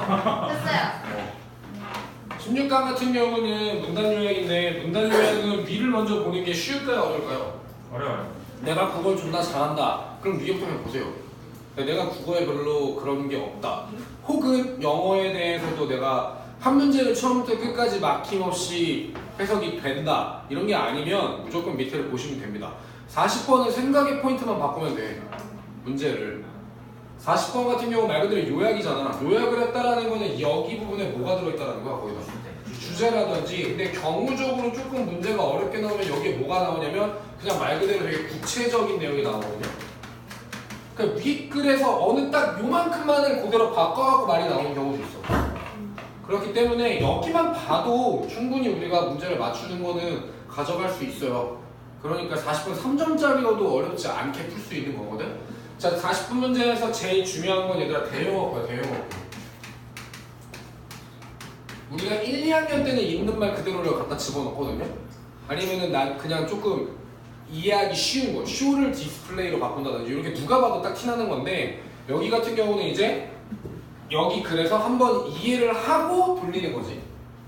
됐어요. 16강 같은 경우는 문단 요약인데 문단 요약은 위를 먼저 보는 게 쉬울까요? 어떨까요? 어려워요. 내가 국어를 존나 잘한다. 그럼 위에부터 한번 보세요. 내가 국어에 별로 그런 게 없다. 혹은 영어에 대해서도 내가 한 문제를 처음부터 끝까지 막힘없이 해석이 된다. 이런 게 아니면 무조건 밑에를 보시면 됩니다. 40번은 생각의 포인트만 바꾸면 돼. 문제를. 40번 같은 경우 말 그대로 요약이잖아. 요약을 했다라는 거는 여기 부분에 뭐가 들어있다는 거야, 거기다. 주제라든지. 근데 경우적으로 조금 문제가 어렵게 나오면 여기에 뭐가 나오냐면 그냥 말 그대로 되게 구체적인 내용이 나오거든요. 그러니까 윗글에서 어느 딱 요만큼만을 그대로 바꿔갖고 말이 나오는 경우도 있어. 그렇기 때문에 여기만 봐도 충분히 우리가 문제를 맞추는 거는 가져갈 수 있어요. 그러니까 40분 3점짜리여도 어렵지 않게 풀 수 있는 거거든. 자, 40분 문제에서 제일 중요한 건 얘들아 대용어고요. 대용어. 우리가 1, 2학년 때는 있는 말 그대로 갖다 집어넣거든요. 아니면은 난 그냥 조금 이해하기 쉬운 거, 쇼를 디스플레이로 바꾼다든지 이렇게 누가 봐도 딱 티나는 건데 여기 같은 경우는 이제 여기 그래서 한번 이해를 하고 돌리는 거지.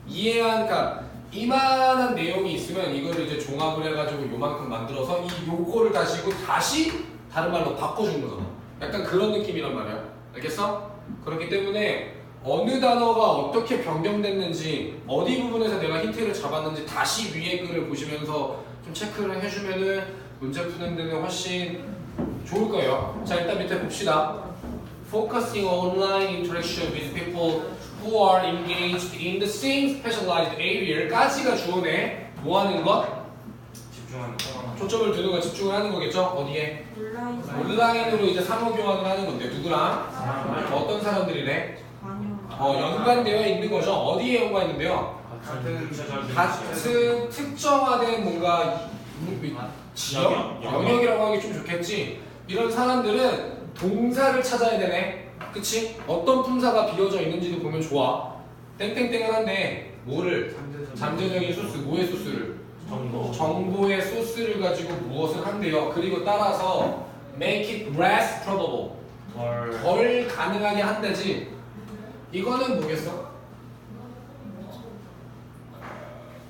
이해한, 그러니까 이만한 내용이 있으면 이거를 이제 종합을 해가지고 요만큼 만들어서 요거를 다시고 다시 다른 말로 바꿔주는 거잖아. 약간 그런 느낌이란 말이야. 알겠어? 그렇기 때문에 어느 단어가 어떻게 변경됐는지 어디 부분에서 내가 힌트를 잡았는지 다시 위에 글을 보시면서 좀 체크를 해주면은 문제 푸는 데는 훨씬 좋을 거예요. 자, 일단 밑에 봅시다. Focusing on online interaction with people who are engaged in the same specialized area까지가 주어네. 뭐 하는 것? 집중하는 거. 초점을 두는 거, 집중을 하는 거겠죠? 어디에? 온라인으로 이제 상호교환을 하는 건데 누구랑? 어떤 사람들이래? 연관되어 있는 거죠. 어디에 연관있는데요? 같은 특정화된 뭔가 지역? 영역이라고 하기 좀 좋겠지. 이런 사람들은 동사를 찾아야 되네. 그치? 어떤 품사가 비어져 있는지도 보면 좋아. 땡땡땡은 한데 뭐를? 잠재적인 소스, 뭐의 소스를? 정보의 소스를 가지고 무엇을 한대요. 그리고 따라서 make it less probable, 덜 가능하게 한다지. 이거는 뭐겠어?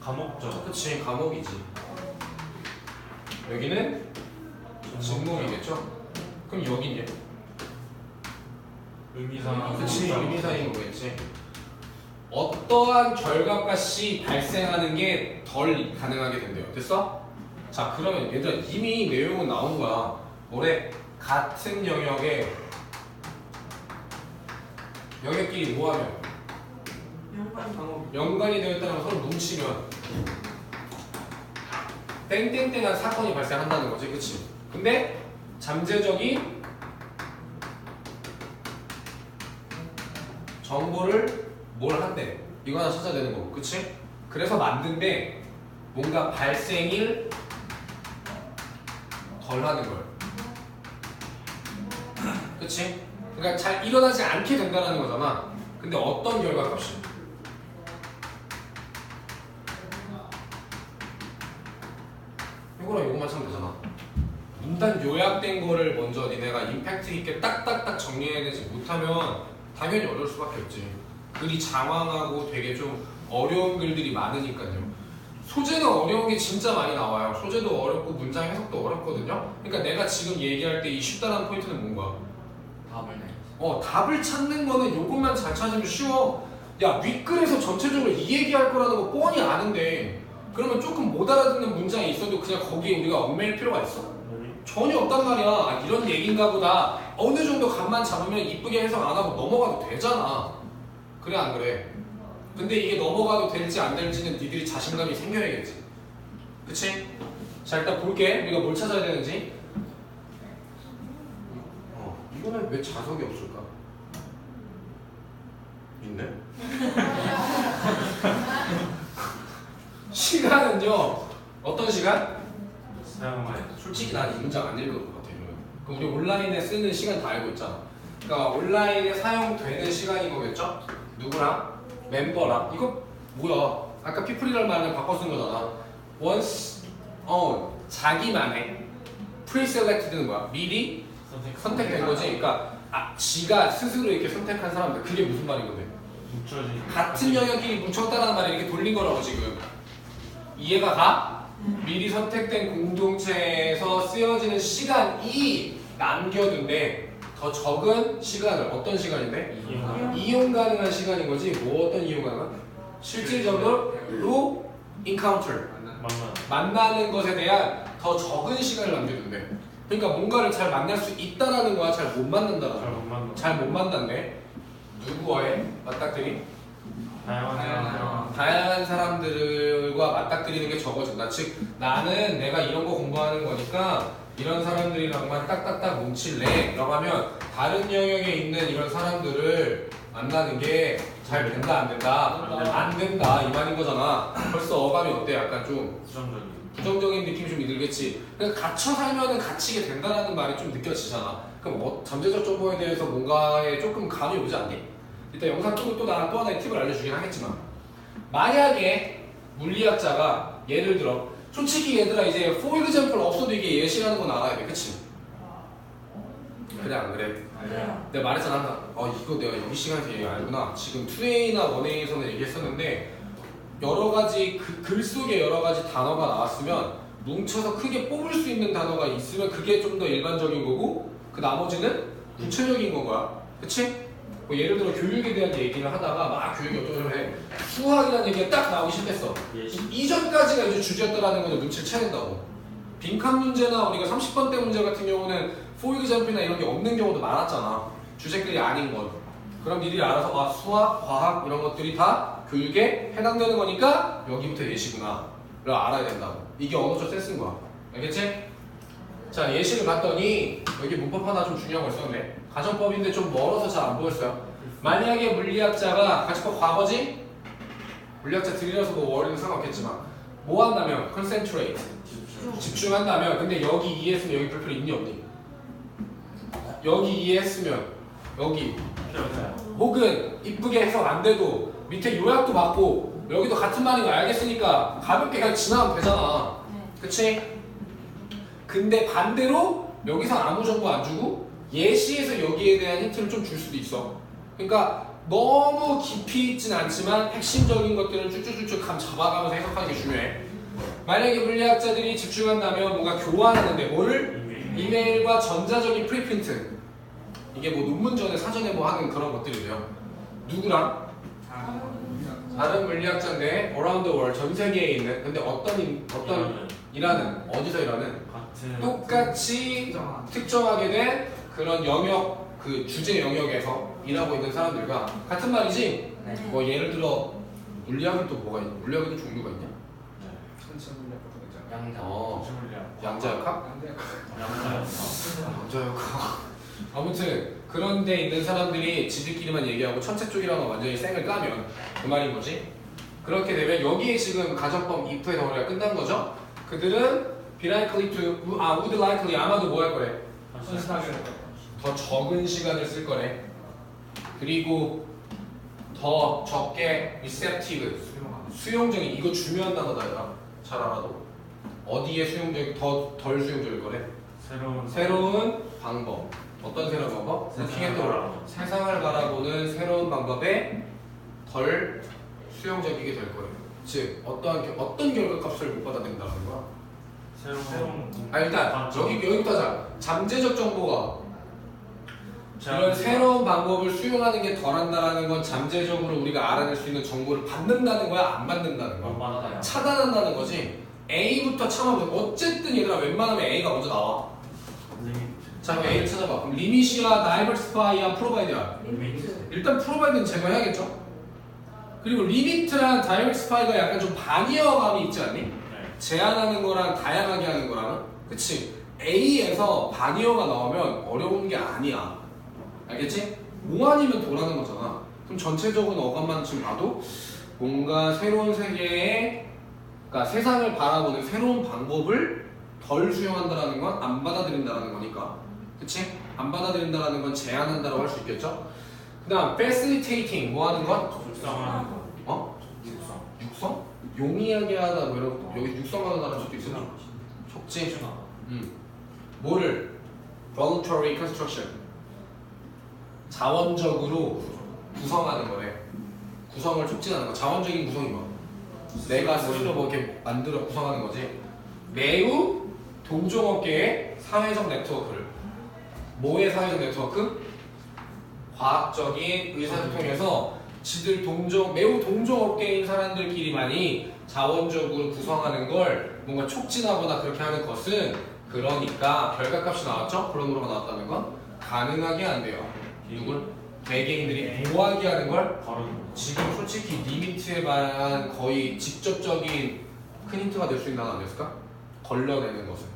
감옥적. 그치, 감옥이지. 여기는 직목이겠죠? 그럼 여기는? 의미상. 그치, 의미상인 거겠지. 어떠한 결과값이 발생하는 게 덜 가능하게 된대요. 됐어? 자, 그러면 얘들아 이미 내용은 나온 거야. 뭐래? 같은 영역에 영역끼리 뭐하면? 연관이 되어 있다는 서로 뭉치면 땡땡땡한 사건이 발생한다는 거지. 그치? 근데 잠재적인 정보를 뭘 한대. 이거 하나 찾아야 되는 거고. 그치? 그래서 만든데 뭔가 발생일 덜 하는 걸. 그치? 그러니까 잘 일어나지 않게 된다는 거잖아. 근데 어떤 결과값이? 이거랑 이거만 찾으면 되잖아. 문단 요약된 거를 먼저 니네가 임팩트 있게 딱딱딱 정리해내지 못하면 당연히 어려울 수밖에 없지. 글이 장황하고 되게 좀 어려운 글들이 많으니까요. 소재는 어려운 게 진짜 많이 나와요. 소재도 어렵고 문장 해석도 어렵거든요. 그러니까 내가 지금 얘기할 때 이 쉽다는 포인트는 뭔가? 답을 찾는 거는 요것만 잘 찾으면 쉬워. 야, 윗글에서 전체적으로 이 얘기할 거라는 거 뻔히 아는데 그러면 조금 못 알아듣는 문장이 있어도 그냥 거기에 우리가 얽매일 필요가 있어? 전혀 없단 말이야. 이런 얘기인가 보다. 어느 정도 감만 잡으면 이쁘게 해석 안 하고 넘어가도 되잖아. 그래 안 그래? 근데 이게 넘어가도 될지 안 될지는 니들이 자신감이 생겨야겠지. 그치? 자, 일단 볼게. 우리가 뭘 찾아야 되는지. 이거는 왜 자석이 없을까? 있네? 시간은요. 어떤 시간? 사용할. 솔직히 난 이 문장 안 읽을 것 같아. 그럼 우리 온라인에 쓰는 시간 다 알고 있잖아. 그러니까 온라인에 사용되는 시간인 거겠죠? 누구랑? 멤버랑. 이거 뭐야? 아까 people이라는 말을 바꿔 쓴 거잖아. once 자기만의 pre-selected는 뭐야? 미리 선택된 거지. 그러니까 지가 스스로 이렇게 선택한 사람들 그게 무슨 말인 건데? 뭉쳐진 같은 영역끼리 뭉쳤다라는 말이 이렇게 돌린 거라고 지금 이해가 가? 미리 선택된 공동체에서 쓰여지는 시간이 남겨둔데 더 적은 시간을 어떤 시간인데? 이용 가능한 시간인 거지 뭐 어떤 이용 가능한? 실질적으로 encounter 만나는 것에 대한 더 적은 시간을 남겨둔대. 그러니까 뭔가를 잘 만날 수 있다라는 거야 잘 못 만난다라는 거야. 잘 못 만난대. 누구와의 맞닥뜨림? 다양한 사람들과 맞닥뜨리는 게 적어진다. 즉 나는 내가 이런 거 공부하는 거니까 이런 사람들이랑만 딱딱딱 뭉칠래 라고 하면 다른 영역에 있는 이런 사람들을 만나는 게 잘 된다 안 된다? 안 된다 이 말인 거잖아. 벌써 어감이 어때? 약간 좀 부정적인 느낌이 좀 들겠지. 그러니까 갇혀 살면은 갇히게 된다라는 말이 좀 느껴지잖아. 그럼 잠재적 정보에 대해서 뭔가에 조금 감이 오지 않니? 일단 영상 또 하나의 팁을 알려주긴 하겠지만 만약에 물리학자가 예를 들어 솔직히 얘들아 이제 for example 없어도 이게 예시라는 건 알아야 돼. 그치? 그래 안 그래? 내가 말했잖아 항상 이거 내가 여기 시간에서 얘기 알구나. 지금 2A나 1A에서는 얘기했었는데 여러 가지 글 속에 여러 가지 단어가 나왔으면 뭉쳐서 크게 뽑을 수 있는 단어가 있으면 그게 좀 더 일반적인 거고 그 나머지는 구체적인 건 거야. 그치? 뭐 예를 들어 교육에 대한 얘기를 하다가 막 교육이 어쩌고 해 수학이라는 얘기가 딱 나오기 시작했어. 이전까지가 이제 주제였다라는 거는 눈치를 채야 된다고. 빈칸 문제나 우리가 30번대 문제 같은 경우는 for example이나 이런 게 없는 경우도 많았잖아. 주제글이 아닌 건. 그럼 니들이 알아서 수학, 과학 이런 것들이 다 교육에 해당되는 거니까 여기부터 예시구나. 를 알아야 된다고. 이게 언어적 센스인 거야. 알겠지? 자 예시를 봤더니 여기 문법 하나 좀 중요한 걸 썼네. 가정법인데 좀 멀어서 잘 안 보였어요. 만약에 물리학자가 가정법 과거지? 물리학자들이라서 뭐 월요는 상관없겠지만 뭐 한다면? concentrate 집중한다면 근데 여기 이해했으면 여기 별표 있니 없니? 여기 이해했으면 여기 혹은 이쁘게 해석 안 돼도 밑에 요약도 받고 여기도 같은 말인 거 알겠으니까 가볍게 그냥 지나가면 되잖아. 그치? 근데 반대로 여기서 아무 정보 안 주고 예시에서 여기에 대한 힌트를 좀 줄 수도 있어. 그러니까 너무 깊이 있진 않지만 핵심적인 것들은 쭉쭉쭉쭉 감 잡아가면서 해석하는 게 중요해. 만약에 물리학자들이 집중한다면 뭔가 교환하는데 뭐를? 이메일과 전자적인 프리프린트 이게 뭐 논문 전에 사전에 뭐 하는 그런 것들이래요. 누구랑? 다른 물리학자인데 around the world 전 세계에 있는 근데 어떤 일하는 어디서 일하는 똑같이 특정하게 된 그런 영역 그 주제 영역에서 일하고 있는 사람들과 같은 말이지. 뭐 예를 들어 물리학은 또 뭐가 있냐? 물리학에도 종류가 있냐? 양자역학? 양자역학. 아무튼 그런 데 있는 사람들이 지들끼리만 얘기하고 천체 쪽이랑은 완전히 쌩을 까면 그 말인 거지. 그렇게 되면 여기에 지금 가정법 if의 덩어리가 끝난 거죠. 그들은 be likely to, would likely 아마도 뭐 할 거래? 더 적은 시간을 쓸 거래. 그리고 더 적게 receptive 수용적인 이거 중요한 단어다 얘들아. 잘 알아도 어디에 수용적 덜 수용적일 거래? 새로운 방법. 어떤 새로운 방법? 세상을 바라보는 새로운 방법에 덜 수용적이게 될 거예요. 즉 어떤 결과값을 못 받아들인다는 거야? 일단 여기부터 하자. 잠재적 정보가 이런 새로운 방법을 수용하는 게 덜한다라는 건 잠재적으로 우리가 알아낼 수 있는 정보를 받는다는 거야? 안 받는다는 거야? 차단한다는 거지. A부터 참아보자. 어쨌든 얘들아 웬만하면 A가 먼저 나와. 자 그럼 A를 찾아봐. 그럼 리밋이야, 다이버시파이야, 프로바이드야? 일단 프로바이드는 제거해야겠죠? 그리고 리미트랑 다이버시파이가 약간 좀 반이어감이 있지 않니? 제한하는 거랑 다양하게 하는 거랑 그치? A에서 반이어가 나오면 어려운 게 아니야. 알겠지? 뭐 아니면 도라는 거잖아. 그럼 전체적인 어감만 지금 봐도 뭔가 새로운 세계에 그러니까 세상을 바라보는 새로운 방법을 덜 수용한다라는 건 안 받아들인다라는 거니까. 그치? 안 받아들인다라는 건 제한한다라고 할 수 있겠죠? 그 다음 facilitating 뭐 하는 것? 육성하는 거. 육성? 용이하게 하다 뭐 이런 것도 여기 육성하다라는 것도 있어. 촉진. 뭐를? voluntary construction 자원적으로 구성하는 거래. 구성을 촉진하는 거. 자원적인 구성이 뭐? 내가 스스로 뭐 이렇게 만들어 구성하는 거지. 매우 동종업계의 사회적 네트워크를. 뭐의 사회적 네트워크? 과학적인 의사소통에서 지들 매우 동종업계인 사람들끼리만이 자원적으로 구성하는 걸 뭔가 촉진하거나 그렇게 하는 것은 그러니까 결과값이 나왔죠? 그런으로가 나왔다는 건 가능하게 안 돼요. 누굴? 개개인들이 뭐하게 하는 걸? 지금 솔직히 리미트에 반한 거의 직접적인 큰 힌트가 될 수 있는 안 됐을까? 걸러내는 것은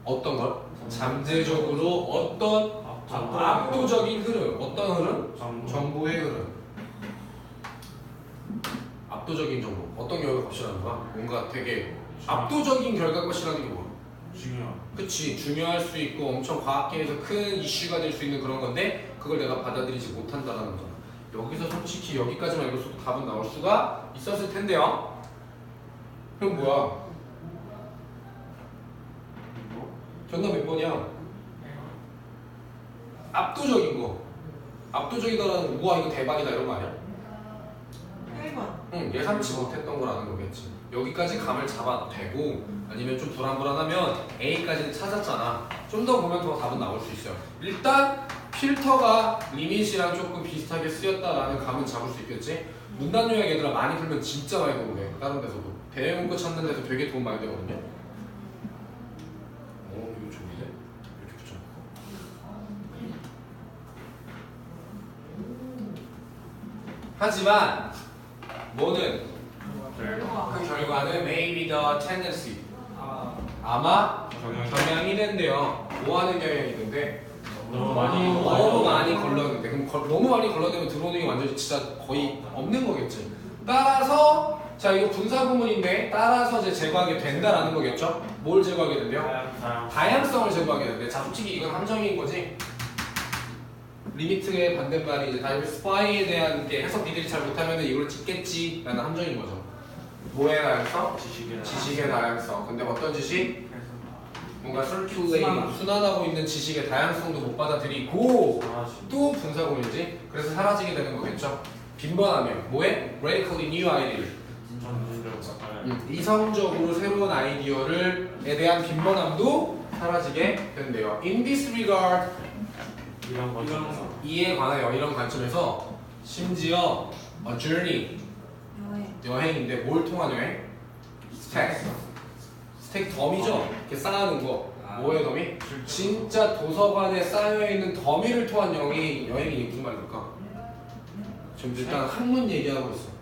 어떤 걸? 잠재적으로 어떤 압도적인 흐름. 어떤 흐름? 정보의 흐름. 압도적인 정보. 어떤 결과값이라는 거야? 뭔가 되게 압도적인 결과값이라는 게 뭐야? 중요한. 그치. 중요할 수 있고 엄청 과학계에서 큰 이슈가 될 수 있는 그런 건데 그걸 내가 받아들이지 못한다는 거잖아. 여기서 솔직히 여기까지만 읽었어도 답은 나올 수가 있었을 텐데요. 그럼 뭐야? 정답 몇 번이야? 압도적인 거. 압도적이다라는 우와 이거 대박이다 이런 거 아니야? 1번. 응, 예상치 못했던 거라는 거겠지. 여기까지 감을 잡아도 되고 아니면 좀 불안불안하면 A까지는 찾았잖아. 좀 더 보면 더 답은 나올 수 있어요. 일단 필터가 리밋이랑 조금 비슷하게 쓰였다라는 감은 잡을 수 있겠지. 문단 요약 얘들아 많이 풀면 진짜 많이 도움 돼. 다른 데서도 대외 문구 찾는 데서 되게 도움 많이 되거든요. 오 이거 좋은데? 이렇게 붙여놓고 하지만 뭐는 그 결과는 maybe the tendency 아마 경향이 된대요. 뭐 하는 경향이 된대? 너무 많이 걸렀는데 그럼 너무 많이 걸러내면 들어오는 게 완전히 진짜 거의 없는 거겠지. 따라서 자 이거 분사 구문인데 따라서 이제 제거하게 된다라는 거겠죠. 뭘 제거하게 된대요? 다양성을 제거하게 된대. 자 솔직히 이건 함정인 거지. 리미트의 반대말이 이제 다이버시파이에 대한 게 해석 니들이 잘 못하면 이걸 찍겠지 라는 함정인 거죠. 뭐의 다양성? 지식의 다양성. 근데 어떤 지식? 뭔가 circulating 순환하고 있는 지식의 다양성도 못 받아들이고 또 분사구문이지. 그래서 사라지게 되는 거겠죠. 빈번하면 뭐에? radically new idea를 이성적으로 새로운 아이디어를에 대한 빈번함도 사라지게 된대요. In this regard 이에 관하여 이런 관점에서 심지어 a journey 여행인데 뭘 통한 여행? 스택 더미죠? 이렇게 쌓아놓은 거 뭐의 더미? 진짜 도서관에 쌓여있는 더미를 통한 여행이 무슨 말일까? 지금 일단 학문 얘기하고 있어.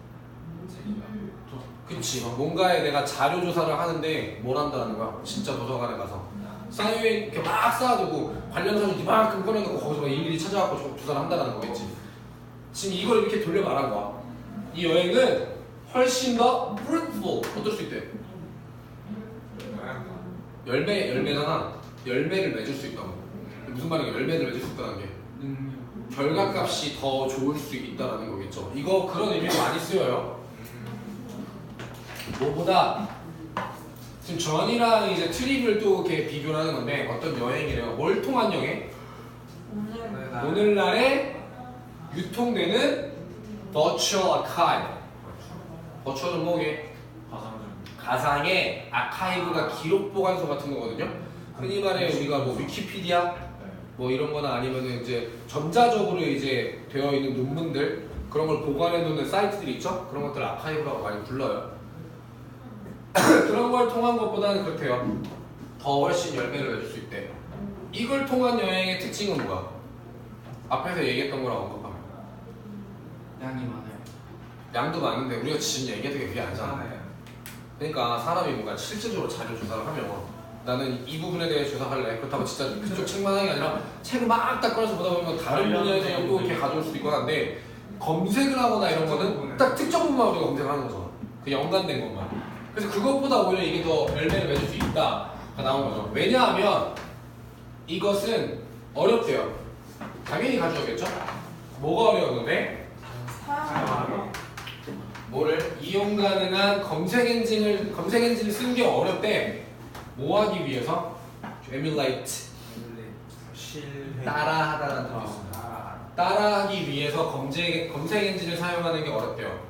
그치 뭔가에 내가 자료 조사를 하는데 뭘 한다는 거야? 진짜 도서관에 가서 쌓여있는 이렇게 막 쌓아두고 관련 사진 이만큼 꺼내놓고 거기서 막 일일이 찾아갖고 조사를 한다는 거겠지. 지금 이걸 이렇게 돌려 말한 거야. 이 여행은 훨씬 더 fruitful 어떨 수 있대? 열매잖아. 열매를 맺을 수 있다고. 무슨 말이야? 열매를 맺을 수 있다는 게 결과값이 더 좋을 수 있다는 거겠죠. 이거 그런 의미로 많이 쓰여요. 뭐보다 지금 전이랑 이제 트립을 또 이렇게 비교를 하는 건데 어떤 여행이래요. 뭘 통한 여행? 오늘날에 유통되는 virtual archive. virtual은 뭐게? 가상의 아카이브가 기록 보관소 같은 거거든요. 흔히 말해 우리가 뭐 위키피디아 뭐 이런 거나 아니면은 이제 전자적으로 이제 되어 있는 논문들 그런 걸 보관해 놓는 사이트들 있죠? 그런 것들 아카이브라고 많이 불러요. 그런 걸 통한 것보다는 그렇대요. 더 훨씬 열매를 맺을 수 있대. 이걸 통한 여행의 특징은 뭐야? 앞에서 얘기했던 거랑 언급하면 양이 많아요. 양도 많은데 우리가 지금 얘기했던 게 그게 아니잖아. 그러니까 사람이 뭔가 실질적으로 자료 조사를 하면 나는 이 부분에 대해 조사할래. 그렇다고 진짜 그쪽 책만 하는 게 아니라 책을 막 딱 꺼내서 보다 보면 다른 분야에서 또 이렇게 가져올 수도 있고 한데 검색을 하거나 이런 거는 딱 특정 부분만 우리가 검색을 하는 거잖아. 그 연관된 것만. 그래서 그것보다 오히려 이게 더 열매를 맺을 수 있다가 나온 거죠. 왜냐하면 이것은 어렵대요. 당연히 가져오겠죠? 뭐가 어려웠는데? 뭐를 이용 가능한 검색 엔진을 쓴 게 어렵대. 뭐 하기 위해서? emulate 따라하다라는 뜻이 있습니다. 따라하기 위해서 검색 엔진을 사용하는 게 어렵대요.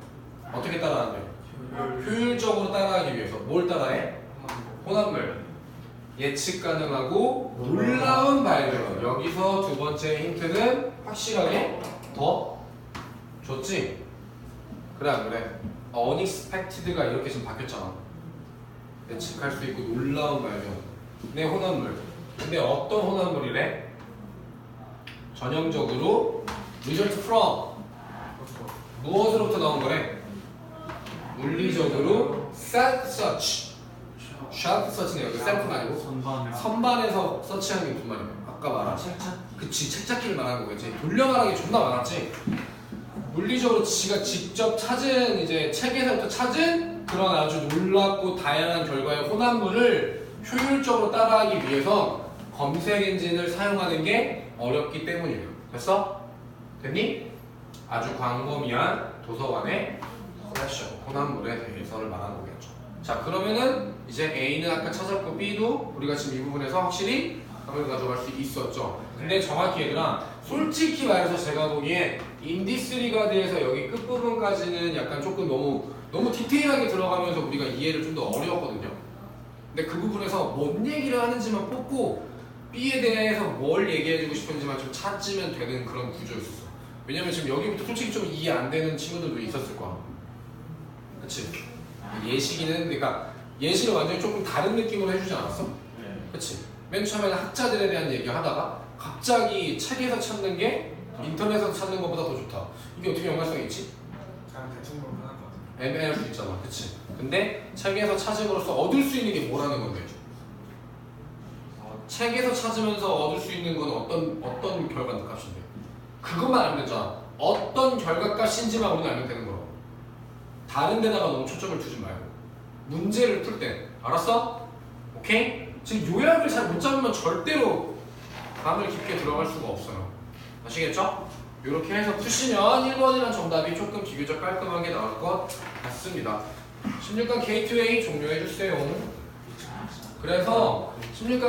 어떻게 따라하는데요? 효율적으로 따라하기 위해서 뭘 따라해? 혼합물. 예측 가능하고 놀라운 발견. 여기서 두 번째 힌트는 확실하게 더 좋지? 그래 안 그래? unexpected가 이렇게 지금 바뀌었잖아. 예측할 수 있고 놀라운 발견. 내 혼합물. 근데 어떤 혼합물이래? 전형적으로 result from 무엇으로부터 나온 거래? 물리적으로 self search. self search는 여기 self가 아니고 선반. 선반에서 서치하는 게 무슨 말이야? 아까 말한 그치, 책 찾기를 말하는 거겠지. 돌려 말하기 존나 많았지. 물리적으로 지가 직접 찾은 이제 책에서부터 찾은 그런 아주 놀랍고 다양한 결과의 혼합물을 효율적으로 따라하기 위해서 검색 엔진을 사용하는 게 어렵기 때문이에요. 됐어? 됐니? 아주 광범위한 도서관의 컬렉션, 혼합물에 대해서를 말하는 거겠죠. 자, 그러면은 이제 A는 아까 찾았고 B도 우리가 지금 이 부분에서 확실히 답을 가져갈 수 있었죠. 근데 정확히 얘들아, 솔직히 말해서 제가 보기에 인디스 리가드에서 여기 끝부분까지는 약간 조금 너무 디테일하게 들어가면서 우리가 이해를 좀 더 어려웠거든요. 근데 그 부분에서 뭔 얘기를 하는지만 뽑고 B에 대해서 뭘 얘기해주고 싶은지만 좀 찾으면 되는 그런 구조였었어. 왜냐면 지금 여기부터 솔직히 좀 이해 안 되는 친구들도 있었을 거야. 그치? 예시기는, 그러니까 예시를 완전히 조금 다른 느낌으로 해주지 않았어? 네. 그치? 맨 처음에는 학자들에 대한 얘기 하다가 갑자기 책에서 찾는 게 인터넷에서 찾는 것보다 더 좋다. 이게 어떻게 연관성이 있지? 그냥 대충 보면 편할 것 같아. 애매할 수 있잖아. 그치? 근데 책에서 찾음으로써 얻을 수 있는 게 뭐라는 건데? 책에서 찾으면서 얻을 수 있는 건 어떤 결과값인데? 그것만 알면 되잖아. 어떤 결과값인지만 우리는 알면 되는 거라고. 다른 데다가 너무 초점을 두지 말고 문제를 풀 때. 알았어? 오케이? 지금 요약을 잘 못 잡으면 절대로 감을 깊게 들어갈 수가 없어요. 아시겠죠? 이렇게 해서 푸시면 1번이란 정답이 조금 비교적 깔끔하게 나올 것 같습니다. 16강 게이트웨이 종료해주세요. 그래서 16강